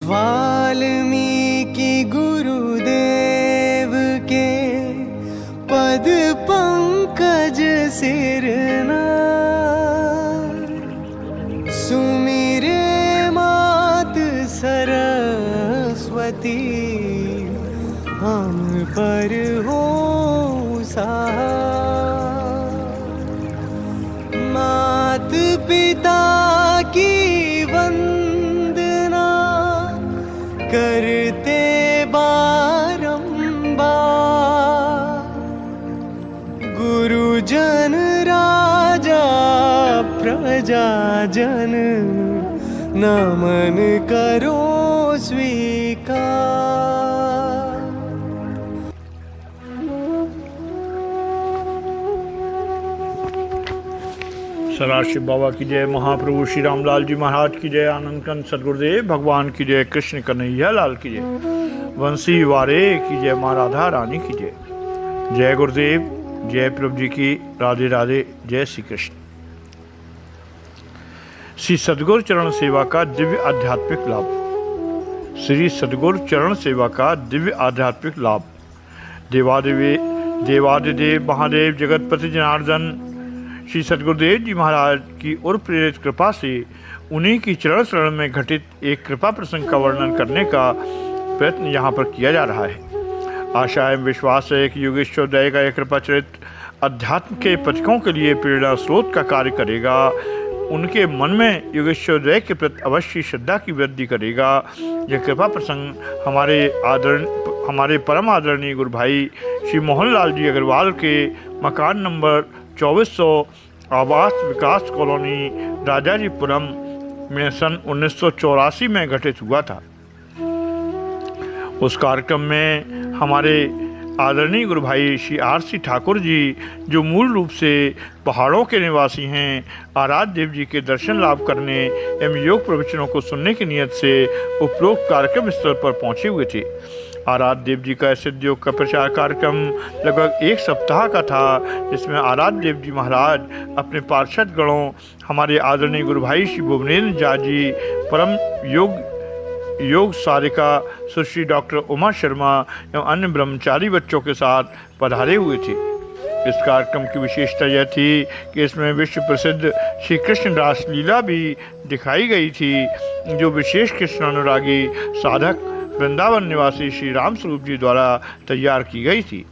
वाल्मीकि गुरुदेव के पद पंकज सिरना, सुमिरे मात सरस्वती, हम पर हो सहाय। मात पिता की वंदना करते बारंबार, गुरुजन राजा प्रजाजन, नमन करो स्वीकार। सदाशिव बाबा की जय, महाप्रभु श्री रामलाल जी महाराज की जय, आनंदकंद सदगुरुदेव भगवान की जय, कृष्ण कन्हैया लाल की जय, वंशी वारे की जय, माँ राधा रानी की जय। जय गुरुदेव, जय प्रभु जी की, राधे राधे, जय श्री कृष्ण। श्री सदगुरु चरण सेवा का दिव्य आध्यात्मिक लाभ। श्री सदगुरु चरण सेवा का दिव्य आध्यात्मिक लाभ। देवादिदेव महादेव जगतपति जनार्दन श्री सदगुरुदेव जी महाराज की और प्रेरित कृपा से उन्हीं की चरण शरण में घटित एक कृपा प्रसंग का वर्णन करने का प्रयत्न यहाँ पर किया जा रहा है। आशा एवं विश्वास है कि योगेश्वर दया का यह कृपा चरित्र अध्यात्म के पथिकों के लिए प्रेरणा स्रोत का कार्य करेगा, उनके मन में योगेश्वर दया के प्रति अवश्य श्रद्धा की वृद्धि करेगा। यह कृपा प्रसंग हमारे परम आदरणीय गुरु भाई श्री मोहनलाल जी अग्रवाल के मकान नंबर 2400 आवास विकास कॉलोनी राजाजीपुरम में सन 1984 में घटित हुआ था। उस कार्यक्रम में हमारे आदरणीय गुरु भाई श्री R.C. ठाकुर जी, जो मूल रूप से पहाड़ों के निवासी हैं, आराध्य देव जी के दर्शन लाभ करने एवं योग प्रवचनों को सुनने की नियत से उपरोक्त कार्यक्रम स्थल पर पहुंचे हुए थे। आराध्य देव जी का सिद्ध योग का प्रचार कार्यक्रम लगभग एक सप्ताह का था, जिसमें आराध्य देव जी महाराज अपने पार्षद गणों, हमारे आदरणीय गुरु भाई श्री भुवनेन्द्र झा जी, परम योग सारिका सुश्री डॉक्टर उमा शर्मा एवं अन्य ब्रह्मचारी बच्चों के साथ पधारे हुए थे। इस कार्यक्रम की विशेषता यह थी कि इसमें विश्व प्रसिद्ध श्री कृष्ण रास लीला भी दिखाई गई थी, जो विशेष कृष्ण अनुरागी साधक वृंदावन निवासी श्री राम स्वरूप जी द्वारा तैयार की गई थी।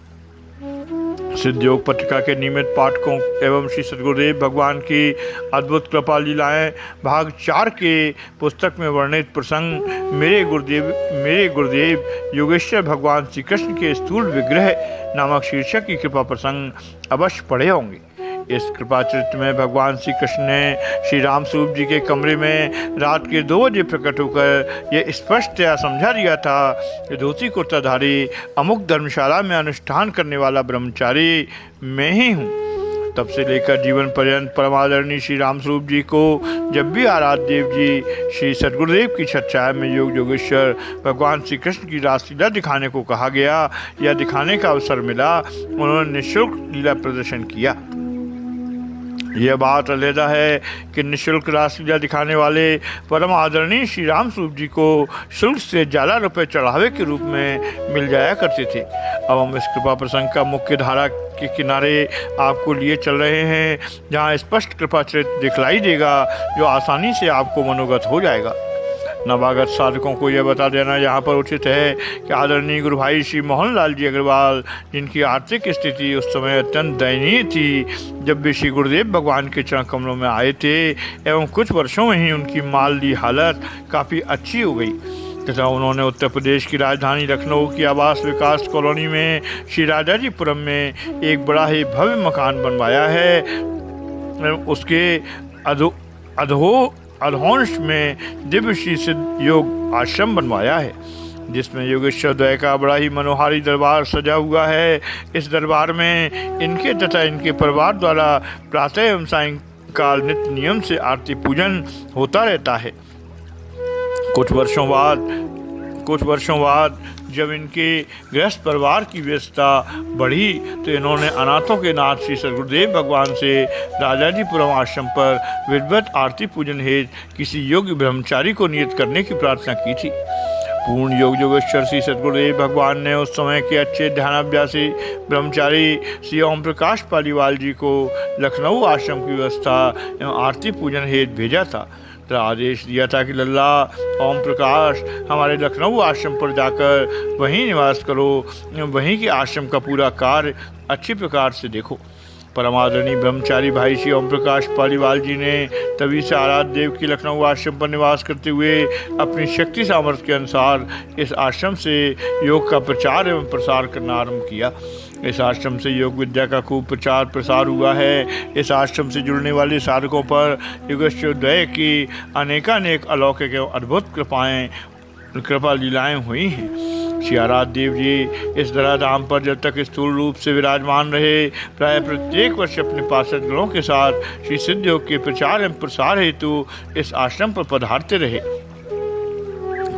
सिद्ध योग पत्रिका के नियमित पाठकों एवं श्री सदगुरुदेव भगवान की अद्भुत कृपा लीलाएं भाग 4 के पुस्तक में वर्णित प्रसंग मेरे गुरुदेव योगेश्वर भगवान श्री कृष्ण के स्थूल विग्रह नामक शीर्षक की कृपा प्रसंग अवश्य पढ़े होंगे। इस कृपा चरित्र में भगवान श्री कृष्ण ने श्री राम स्वरूप जी के कमरे में रात के 2 बजे प्रकट होकर यह स्पष्टतया समझा दिया था कि धोती कुर्ताधारी अमुक धर्मशाला में अनुष्ठान करने वाला ब्रह्मचारी मैं ही हूँ। तब से लेकर जीवन पर्यंत परमादरणीय श्री राम स्वरूप जी को जब भी आराध्य देव जी श्री सदगुरुदेव की छाया में योगेश्वर भगवान श्री कृष्ण की रासलीला दिखाने को कहा गया या दिखाने का अवसर मिला, उन्होंने निःशुल्क लीला प्रदर्शन किया। यह बात अलहदा है कि निःशुल्क रासलीला दिखाने वाले परम आदरणीय श्री राम स्वरूप जी को शुल्क से ज़्यादा रुपये चढ़ावे के रूप में मिल जाया करते थे। अब हम इस कृपा प्रसंग का मुख्य धारा के किनारे आपको लिए चल रहे हैं, जहाँ स्पष्ट कृपा चरित्र दिखलाई देगा, जो आसानी से आपको मनोगत हो जाएगा। नवागत साधकों को यह बता देना यहाँ पर उचित है कि आदरणीय गुरु भाई श्री मोहनलाल जी अग्रवाल, जिनकी आर्थिक स्थिति उस समय अत्यंत दयनीय थी जब वे श्री गुरुदेव भगवान के चरण कमलों में आए थे, एवं कुछ वर्षों में ही उनकी माली हालत काफ़ी अच्छी हो गई तथा उन्होंने उत्तर प्रदेश की राजधानी लखनऊ की आवास विकास कॉलोनी में श्री राजाजीपुरम में एक बड़ा ही भव्य मकान बनवाया है। उसके अधोंश में दिव्य श्री सिद्ध योग आश्रम बनवाया है, जिसमें योगेश्वर दया का बड़ा ही मनोहारी दरबार सजा हुआ है। इस दरबार में इनके तथा इनके परिवार द्वारा प्रातः एवं सायंकाल नित्य नियम से आरती पूजन होता रहता है। कुछ वर्षों बाद जब इनके गृहस्थ परिवार की व्यस्तता बढ़ी तो इन्होंने अनाथों के नाथ श्री सदगुरुदेव भगवान से राजाजीपुरम आश्रम पर विधिवत आरती पूजन हेतु किसी योग्य ब्रह्मचारी को नियत करने की प्रार्थना की थी। पूर्ण योग योगेश्वर श्री सद्गुरुदेव भगवान ने उस समय के अच्छे ध्यानाभ्यासी ब्रह्मचारी श्री ओम प्रकाश पालीवाल जी को लखनऊ आश्रम की व्यवस्था एवं आरती पूजन हेतु भेजा था। तो आदेश दिया था कि लल्ला ओम प्रकाश हमारे लखनऊ आश्रम पर जाकर वहीं निवास करो, वहीं के आश्रम का पूरा कार्य अच्छी प्रकार से देखो। परमादरणीय ब्रह्मचारी भाई श्री ओम प्रकाश पालीवाल जी ने तभी से आराध्य देव की लखनऊ आश्रम पर निवास करते हुए अपनी शक्ति सामर्थ्य के अनुसार इस आश्रम से योग का प्रचार एवं प्रसार करना आरंभ किया। इस आश्रम से योग विद्या का खूब प्रचार प्रसार हुआ है। इस आश्रम से जुड़ने वाले साधकों पर योगेश्वरोदय की अनेकानेक अलौकिक एवं अद्भुत कृपा लीलाएँ हुई हैं। श्री आराध्य देव जी इस धराधाम पर जब तक स्थूल रूप से विराजमान रहे, प्राय प्रत्येक वर्ष अपने पार्षद गणों के साथ श्री सिद्ध योग के प्रचार एवं प्रसार हेतु इस आश्रम पर पधारते रहे।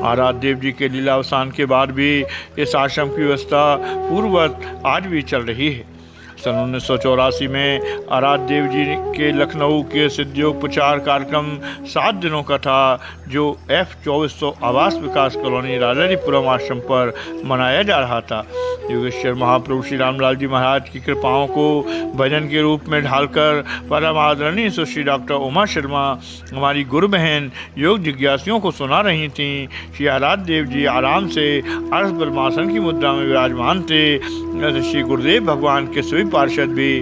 आराध्य देव जी के लीलावसान के बाद भी इस आश्रम की व्यवस्था पूर्ववत आज भी चल रही है। सन 1984 में आराध्य देव जी के लखनऊ के सिद्धयोग प्रचार कार्यक्रम 7 दिनों का था, जो F2400 आवास विकास कॉलोनी राजारीपुरम आश्रम पर मनाया जा रहा था। योगेश्वर महाप्रभु श्री रामलाल जी महाराज की कृपाओं को भजन के रूप में ढालकर परम आदरणीय सुश्री डॉक्टर उमा शर्मा हमारी गुरु बहन योग जिज्ञासियों को सुना रही थीं। श्री आराध्य देव जी आराम से अर्ध ब्रह्मासन की मुद्रा में विराजमान थे। श्री गुरुदेव भगवान के सभी पार्षद भी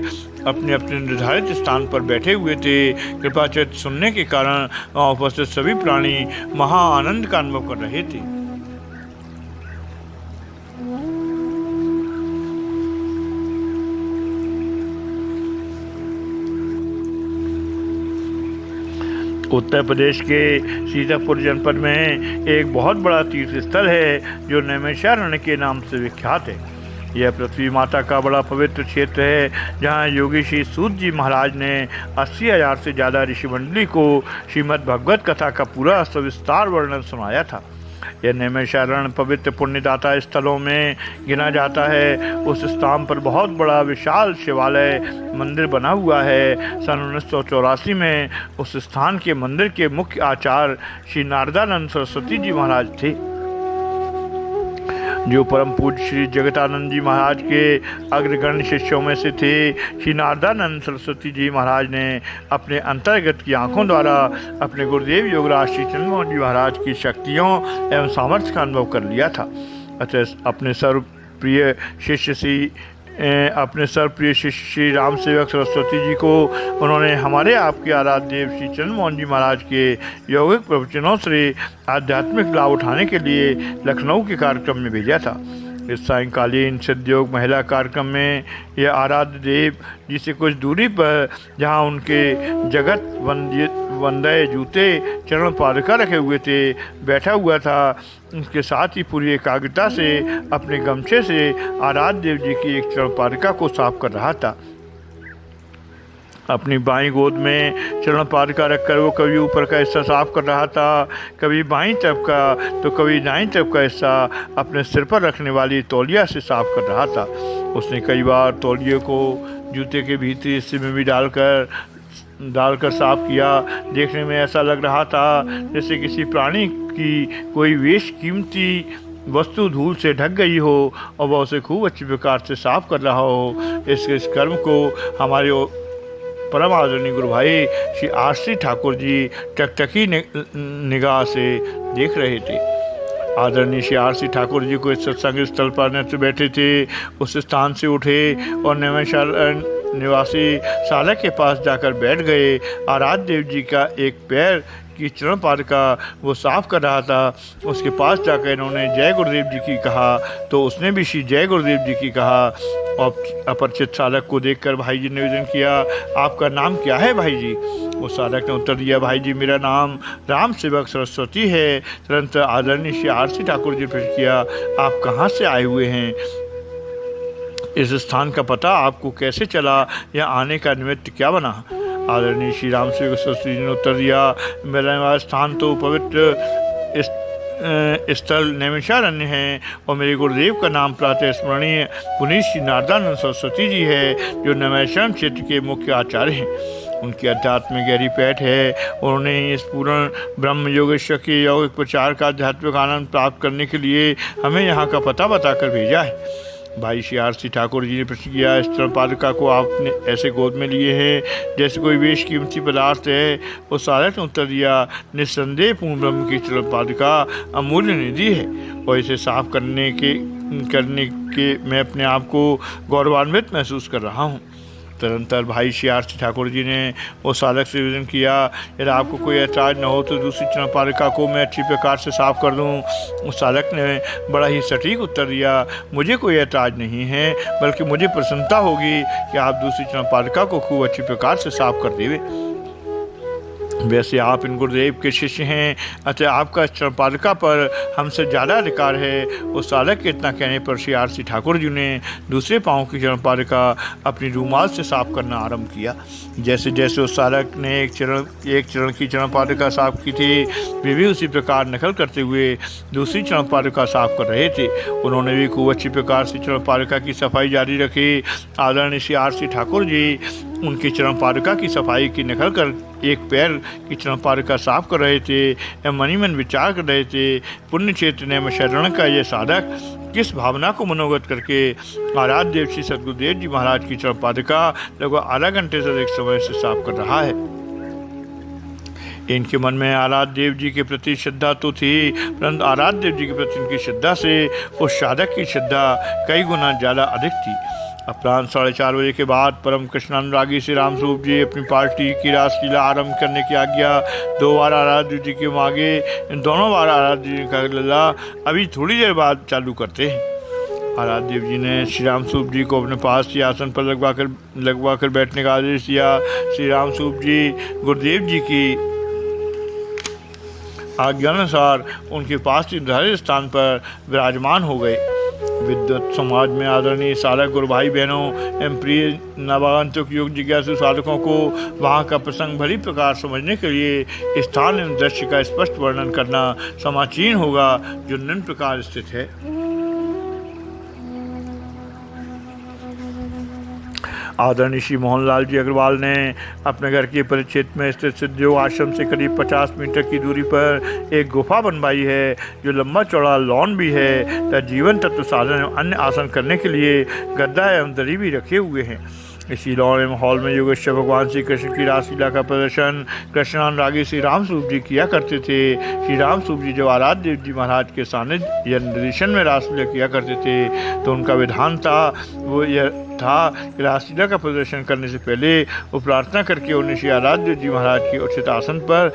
अपने अपने निर्धारित स्थान पर बैठे हुए थे। कृपा चरित्र सुनने के कारण वहाँ उपस्थित सभी प्राणी महा आनंद का अनुभव कर रहे थे। उत्तर प्रदेश के सीतापुर जनपद में एक बहुत बड़ा तीर्थ स्थल है जो नैमिषारण्य के नाम से विख्यात है। यह पृथ्वी माता का बड़ा पवित्र क्षेत्र है, जहाँ योगी श्री सूत जी महाराज ने 80,000 से ज़्यादा ऋषि मंडली को श्रीमद् भगवत कथा का पूरा सविस्तार वर्णन सुनाया था। यह नैमिषारण्य पवित्र पुण्यदाता स्थलों में गिना जाता है। उस स्थान पर बहुत बड़ा विशाल शिवालय मंदिर बना हुआ है। सन 1984 में उस स्थान के मंदिर के मुख्य आचार्य श्री नारदानंद सरस्वती जी महाराज थे, जो परम पूज्य श्री जगतानंद जी महाराज के अग्रगण्य शिष्यों में से थे। श्री नारदानंद सरस्वती जी महाराज ने अपने अंतर्गत की आंखों द्वारा अपने गुरुदेव योगराज श्री चंद्रमोहन जी महाराज की शक्तियों एवं सामर्थ्य का अनुभव कर लिया था। अतः अपने सर्वप्रिय शिष्य श्री राम सेवक सरस्वती जी को उन्होंने हमारे आपके आराध्य देव श्री चंद्रमोहन जी महाराज के यौगिक प्रवचनों से आध्यात्मिक लाभ उठाने के लिए लखनऊ के कार्यक्रम में भेजा था। इस सायंकालीन सिद्धयोग महिला कार्यक्रम में यह आराध्य देव जी से कुछ दूरी पर, जहाँ उनके जगत वंदय जूते चरण पादुका रखे हुए थे, बैठा हुआ था। उसके साथ ही पूरी एकाग्रता से अपने गमछे से आराध्य देव जी की एक चरण पादुका को साफ कर रहा था। अपनी बाईं गोद में चरण पादुका रखकर वो कभी ऊपर का हिस्सा साफ कर रहा था, कभी बाईं तरफ का तो कभी दाईं तरफ का हिस्सा अपने सिर पर रखने वाली तौलिया से साफ कर रहा था। उसने कई बार तौलिए को जूते के भीतरी हिस्से में भी डालकर साफ किया। देखने में ऐसा लग रहा था जैसे किसी प्राणी की कोई कीमती वस्तु धूल से ढक गई हो और वह उसे खूब अच्छी प्रकार से साफ कर रहा हो। इस कर्म को हमारे परम आदरणीय गुरु भाई श्री आरसी ठाकुर जी टकटकी निगाह से देख रहे थे। आदरणीय श्री आरसी ठाकुर जी को इस सत्संग स्थल पर नृत्य बैठे थे। उस स्थान से उठे और नैमिषारण्य निवासी सालक के पास जाकर बैठ गए। आराध्य देव जी का एक पैर की चरण पादुका वो साफ कर रहा था। उसके पास जाकर इन्होंने जय गुरुदेव जी की कहा तो उसने भी श्री जय गुरुदेव जी की कहा। और अपरिचित साधक को देखकर भाई जी ने निवेदन किया, आपका नाम क्या है भाई जी? उस साधक ने उत्तर दिया, भाई जी मेरा नाम राम सेवक सरस्वती है। तुरंत आदरणीय श्री आरसी ठाकुर जी ने प्रश्न किया, आप कहाँ से आए हुए हैं? इस स्थान का पता आपको कैसे चला? या आने का निमित्त क्या बना? आदरणीय श्री राम सेवक सरस्वती जी ने उत्तर दिया, मेरा निवास स्थान तो पवित्र स्थल नैमिषारण्य है और मेरे गुरुदेव का नाम प्रातः स्मरणीय पुनीत श्री नारदानंद सरस्वती जी है, जो नैमिषारण्य क्षेत्र के मुख्य आचार्य हैं। उनकी अध्यात्म में गहरी पैठ है। उन्होंने इस पूर्ण ब्रह्म योगेश्वर के यौगिक प्रचार का आध्यात्मिक आनंद प्राप्त करने के लिए हमें यहाँ का पता बताकर भेजा है। भाई श्री आर सी ठाकुर जी ने प्रश्न किया, इस चरण पादुका को आपने ऐसे गोद में लिए हैं जैसे कोई बेश कीमती पदार्थ है। उस साधक ने उत्तर दिया, निस्संदेह पूर्ण ब्रह्म की चरण पादुका अमूल्य निधि है और इसे साफ करने के मैं अपने आप को गौरवान्वित महसूस कर रहा हूँ। तदनंतर भाई श्री आर सी ठाकुर जी ने उस साधक से निवेदन किया, यदि आपको कोई ऐतराज न हो तो दूसरी चरण पादुका को मैं अच्छी प्रकार से साफ कर दूं। उस साधक ने बड़ा ही सटीक उत्तर दिया, मुझे कोई ऐतराज नहीं है, बल्कि मुझे प्रसन्नता होगी कि आप दूसरी चरण पादुका को खूब अच्छी प्रकार से साफ कर देवे। वैसे आप इन गुरुदेव के शिष्य हैं, अतः आपका चरण पादुका पर हमसे ज़्यादा अधिकार है। उस साधक के इतना कहने पर श्री आर सी ठाकुर जी ने दूसरे पाँव की चरण पादुका अपनी रूमाल से साफ करना आरंभ किया। जैसे जैसे उस साधक ने एक चरण की चरण पादुका साफ की थी, वे भी उसी प्रकार नकल करते हुए दूसरी चरण पादुका साफ कर रहे थे। उन्होंने भी खूब अच्छी प्रकार से चरण पादुका की सफाई जारी रखी। आदरणीय श्री आर सी ठाकुर जी उनकी चरण पादुका की सफाई की नकल कर एक पैर की चरण पादुका साफ कर रहे थे एवं मनी मन विचार कर रहे थे, पुण्य क्षेत्र ने शरण का यह साधक किस भावना को मनोगत करके आराध्य देव श्री सद्गुरुदेव जी महाराज की चरण पादुका लगभग आधा घंटे से अधिक समय से साफ कर रहा है। इनके मन में आराध्य देव जी के प्रति श्रद्धा तो थी, परंतु आराध्य देव जी के प्रति इनकी श्रद्धा से उस साधक की श्रद्धा कई गुना ज़्यादा अधिक थी। अपराह्न 4:30 बजे के बाद परम कृष्णानुरागी श्री राम स्वरूप जी अपनी पार्टी की रासलीला आरंभ करने की आज्ञा 2 बार आराध्य जी के मांगे। इन दोनों बार आराध्य जी का लीला अभी थोड़ी देर बाद चालू करते हैं। आराध्य देव जी ने श्री राम स्वरूप जी को अपने पास के आसन पर लगवा कर बैठने का आदेश दिया। श्री राम स्वरूप जी गुरुदेव जी की आज्ञानुसार उनके पास के निर्धारित स्थान पर विराजमान हो गए। विद्वत समाज में आदरणीय साधक गुरु भाई बहनों एवं प्रिय नवागंतुक योग जिज्ञासु साधकों को वहाँ का प्रसंग भली प्रकार समझने के लिए स्थान एवं दृश्य का स्पष्ट वर्णन करना समाचीन होगा, जो निम्न प्रकार स्थित है। आदरणीय श्री मोहनलाल जी अग्रवाल ने अपने घर के परिक्षेत्र में स्थित सिद्धयोग आश्रम से करीब 50 मीटर की दूरी पर एक गुफा बनवाई है, जो लंबा चौड़ा लॉन भी है तथा जीवन तत्व साधन एवं अन्य आसन करने के लिए गद्दा एवं दरी भी रखे हुए हैं। इसी लॉन एवं हॉल में योगेश्वर भगवान श्री कृष्ण की रासलीला का प्रदर्शन कृष्णानुरागी श्री राम स्वरूप जी किया करते थे। श्री राम स्वरूप जी जब आराध्य देव जी महाराज के सानिध्य या निर्देशन में रासलीला किया करते थे तो उनका विधान था वो यह था कि रासलीला का प्रदर्शन करने से पहले वो प्रार्थना करके उन्हें श्री आराध्य देव जी महाराज के उचित आसन पर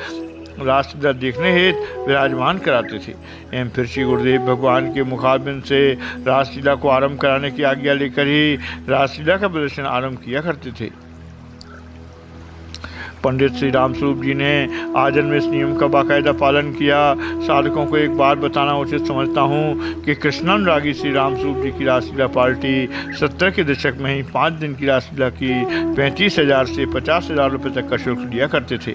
रासलीला देखने हेतु विराजमान कराते थे एवं फिर श्री गुरुदेव भगवान के मुखारबिंद से रासलीला को आरंभ कराने की आज्ञा लेकर ही रासलीला का प्रदर्शन आरंभ किया करते थे। पंडित श्री राम स्वरूप जी ने आजन्म में इस नियम का बाकायदा पालन किया। साधकों को एक बात बताना उचित समझता हूँ कि कृष्णानुरागी श्री राम स्वरूप जी की रासलीला पार्टी 70 के दशक में ही 5 दिन की रासलीला की 35,000 से 50,000 रुपये तक का शुल्क लिया करते थे,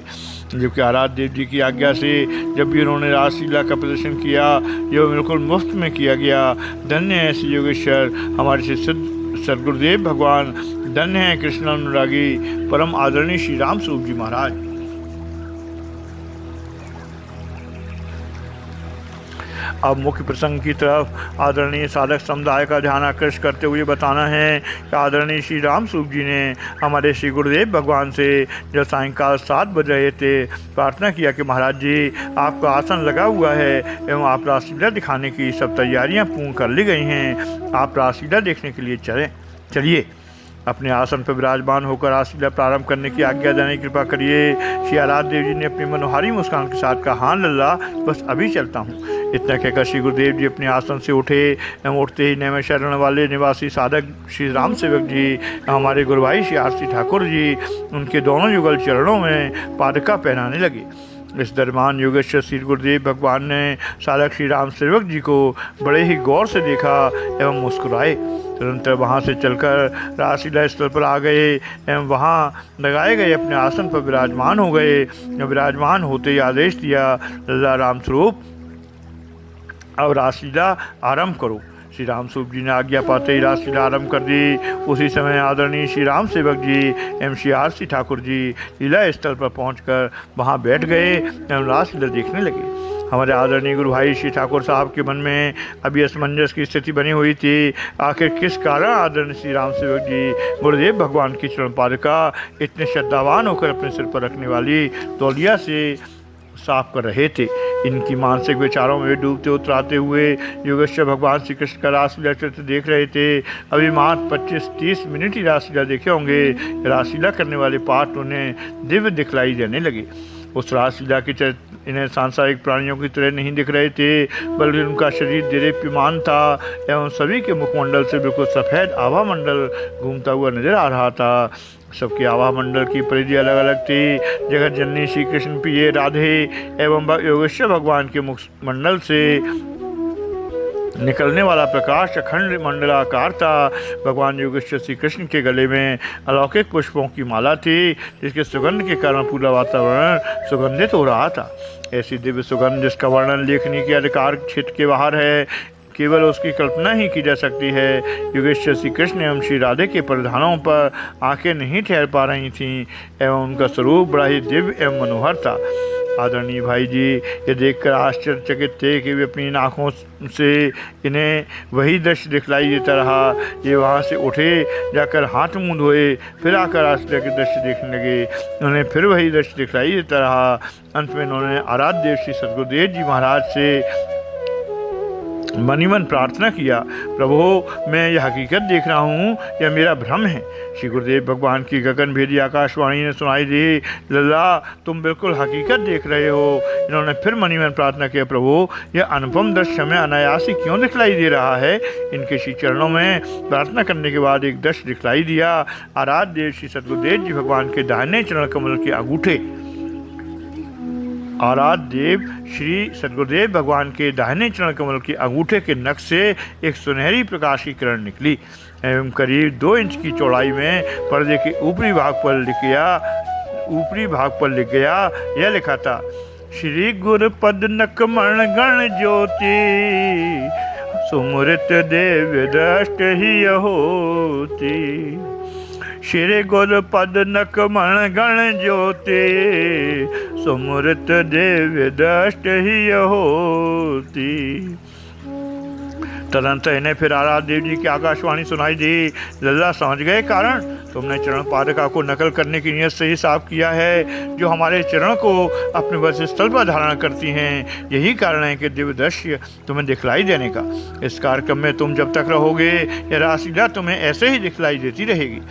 जबकि आराध्य देव जी की आज्ञा से जब भी उन्होंने रासलीला का प्रदर्शन किया यह बिल्कुल मुफ्त में किया गया। धन्य है श्री योगेश्वर हमारे श्री सद्गुरुदेव भगवान, धन्य है कृष्णानुरागी परम आदरणीय श्री राम स्वरूप जी महाराज। अब मुख्य प्रसंग की तरफ आदरणीय साधक समुदाय का ध्यान आकर्षित करते हुए बताना है कि आदरणीय श्री राम स्वरूप जी ने हमारे श्री गुरुदेव भगवान से जब सायंकाल 7 बज रहे थे प्रार्थना किया कि महाराज जी आपका आसन लगा हुआ है एवं आप रासलीला दिखाने की सब तैयारियां पूर्ण कर ली गई हैं, आप रासलीला देखने के लिए चलिए। अपने आसन पर विराजमान होकर रासलीला प्रारंभ करने की आज्ञा देने की कृपा करिए। श्री आराध्य देव जी ने अपनी मनोहारी मुस्कान के साथ कहा, हाँ लल्ला बस अभी चलता हूँ। इतना कहकर श्री गुरुदेव जी अपने आसन से उठे एवं उठते ही नए शरण वाले निवासी साधक श्री राम सेवक जी हमारे गुरु भाई श्री आर सी ठाकुर जी उनके दोनों युगल चरणों में पादुका पहनाने लगे। इस दरम्यान योगेश्वर श्री गुरुदेव भगवान ने साधक श्री राम सेवक जी को बड़े ही गौर से देखा एवं मुस्कुराए। तुरंत वहाँ से चलकर रासलीला स्थल पर आ गए एवं वहाँ लगाए गए अपने आसन पर विराजमान हो गए। विराजमान होते ही आदेश दिया, लल्ला राम स्वरूप अब रासलीला आरंभ करो। श्री राम स्वरूप जी ने आज्ञा पाते ही रासलीला आरंभ कर दी। उसी समय आदरणीय श्री राम सेवक जी MC ठाकुर जी लीला स्थल पर पहुंचकर वहां बैठ गए एवं रासलीला देखने लगे। हमारे आदरणीय गुरु भाई श्री ठाकुर साहब के मन में अभी असमंजस की स्थिति बनी हुई थी। आखिर किस कारण आदरणीय श्री राम सेवक जी गुरुदेव भगवान की चरण पादुका इतने श्रद्धावान होकर अपने सिर पर रखने वाली तौलिया से साफ कर रहे थे। इनकी मानसिक विचारों में डूबते उतराते हुए योगेश्वर भगवान श्री कृष्ण का रासलीला चित्र देख रहे थे। अभी मात्र 25-30 मिनट ही रासलीला देखे होंगे। रासलीला करने वाले पाठ उन्हें दिव्य दिखलाई देने लगे। उस रासलीला के चरित्र इन्हें सांसारिक प्राणियों की तरह नहीं दिख रहे थे, बल्कि उनका शरीर देदीप्यमान था एवं सभी के मुखमंडल से बिल्कुल सफ़ेद आभा मंडल घूमता हुआ नजर आ रहा था। सबके आभा मंडल की परिधि अलग अलग थी। जगत जननी श्री कृष्ण प्रिय राधे एवं योगेश्वर भगवान के मुखमंडल से निकलने वाला प्रकाश अखंड मंडलाकार था। भगवान योगेश्वर श्री कृष्ण के गले में अलौकिक पुष्पों की माला थी, जिसके सुगंध के कारण पूरा वातावरण सुगंधित हो रहा था। ऐसी दिव्य सुगंध जिसका वर्णन लेखनी के अधिकार क्षेत्र के बाहर है, केवल उसकी कल्पना ही की जा सकती है। योगेश्वर श्री कृष्ण एवं श्री राधे के परिधानों पर आंखें नहीं ठहर पा रही थीं एवं उनका स्वरूप बड़ा ही दिव्य एवं मनोहर था। आदरणीय भाई जी ये देखकर आश्चर्यचकित थे कि वे अपनी आँखों से इन्हें वही दृश्य दिखलाई देता रहा। ये वहाँ से उठे, जाकर हाथ मुँह धोए, फिर आकर आश्चर्य के दृश्य देखने लगे। उन्हें फिर वही दृश्य दिखलाई देता रहा। अंत में उन्होंने आराध्य देव श्री सद्गुरुदेव जी महाराज से मनीमन प्रार्थना किया, प्रभु मैं यह हकीकत देख रहा हूँ यह मेरा भ्रम है। श्री गुरुदेव भगवान की गगन भेदी आकाशवाणी ने सुनाई दी, लल्ला तुम बिल्कुल हकीकत देख रहे हो। इन्होंने फिर मनीमन प्रार्थना किया, प्रभु यह अनुपम दृश्य हमें अनायास ही क्यों दिखलाई दे रहा है। इनके श्री चरणों में प्रार्थना करने के बाद एक दृश्य दिखलाई दिया। आराध्य देव श्री सद्गुरुदेव जी भगवान के दाहिने चरण कमल के अंगूठे आराध्य देव श्री सद्गुरुदेव भगवान के दाहिने चरण कमल के अंगूठे के नख से एक सुनहरी प्रकाश की किरण निकली एवं करीब 2 इंच की चौड़ाई में पर्दे के ऊपरी भाग पर लिख गया। यह लिखा था, श्री गुरु पद नकमण गण ज्योति सुमृत देव दृष्ट ही होती। श्री गुरु पद नकमण गण ज्योति सुमृत देव दृष्ट ही होती। तदंतर इन्हें फिर आराध्य देव जी की आकाशवाणी सुनाई दी, लल्ला समझ गए कारण, तुमने चरण पादुका को नकल करने की नियत से ही साफ किया है, जो हमारे चरण को अपने बस स्थल पर धारण करती हैं। यही कारण है कि दिव्य दृश्य तुम्हें दिखलाई देने का। इस कार्यक्रम में तुम जब तक रहोगे यह रासलीला तुम्हें ऐसे ही दिखलाई देती रहेगी।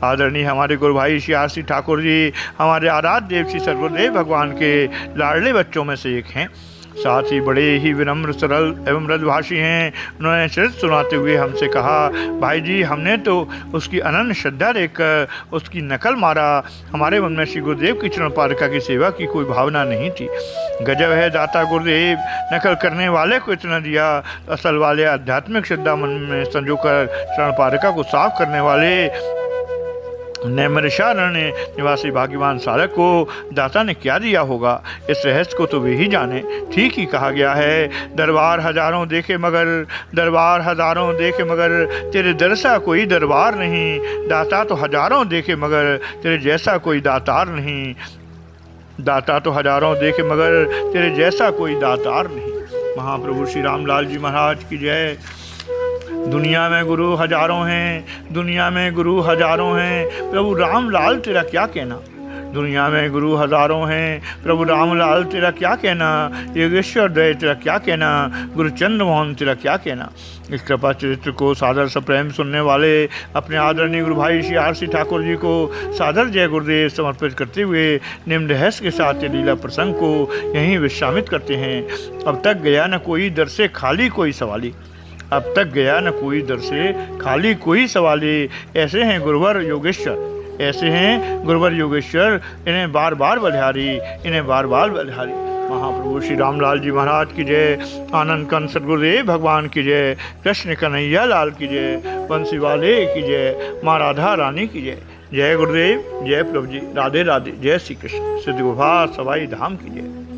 आदरणीय हमारे गुरु भाई श्री RC ठाकुर जी हमारे आराध्य देव श्री सद्गुरुदेव भगवान के लाडले बच्चों में से एक हैं। साथ ही बड़े ही विनम्र, सरल एवं मृदुभाषी हैं। उन्होंने चरित्र सुनाते हुए हमसे कहा, भाई जी हमने तो उसकी अनन्य श्रद्धा देखकर उसकी नकल मारा। हमारे मन में श्री गुरुदेव की चरण पादुका की सेवा की कोई भावना नहीं थी। गजब है दाता गुरुदेव, नकल करने वाले को इतना दिया, असल वाले आध्यात्मिक श्रद्धा मन में संजोकर चरण पादुका को साफ करने वाले नैमिषारण्य निवासी भाग्यवान साधक को दाता ने क्या दिया होगा। इस रहस्य को तो वे ही जाने। ठीक ही कहा गया है, दरबार हजारों देखे मगर तेरे दरसा कोई दरबार नहीं। दाता तो हजारों देखे मगर तेरे जैसा कोई दातार नहीं। दाता तो हजारों देखे मगर तेरे जैसा कोई दातार नहीं। महाप्रभु श्री रामलाल जी महाराज की जय। दुनिया में गुरु हजारों हैं, दुनिया में गुरु हजारों हैं, प्रभु रामलाल तेरा क्या कहना। दुनिया में गुरु हजारों हैं, प्रभु रामलाल तेरा क्या कहना। योगेश्वर दय तेरा क्या कहना, गुरु चंद्र मोहन तेरा क्या कहना। इस कृपा चरित्र को सादर सप्रेम सुनने वाले अपने आदरणीय गुरु भाई श्री RC ठाकुर जी को सादर जय गुरुदेव समर्पित करते हुए निम्न रहस्य के साथ लीला प्रसंग को यहीं विश्रामित करते हैं। अब तक गया न कोई दर से खाली कोई सवाली। अब तक गया न कोई दर से खाली कोई सवाली। ऐसे हैं गुरुवर योगेश्वर, ऐसे हैं गुरुवर योगेश्वर, इन्हें बार बार बलिहारी, इन्हें बार बार बलिहारी। महाप्रभु श्री रामलाल जी महाराज की जय। आनंद कंद सद्गुरुदेव भगवान की जय। कृष्ण कन्हैया लाल की जय। बंसी वाले की जय। माँ राधा रानी की जय। जय गुरुदेव, जय प्रभु जी, राधे राधे, जय श्री कृष्ण। सिद्ध गुफा सवाई धाम की जय।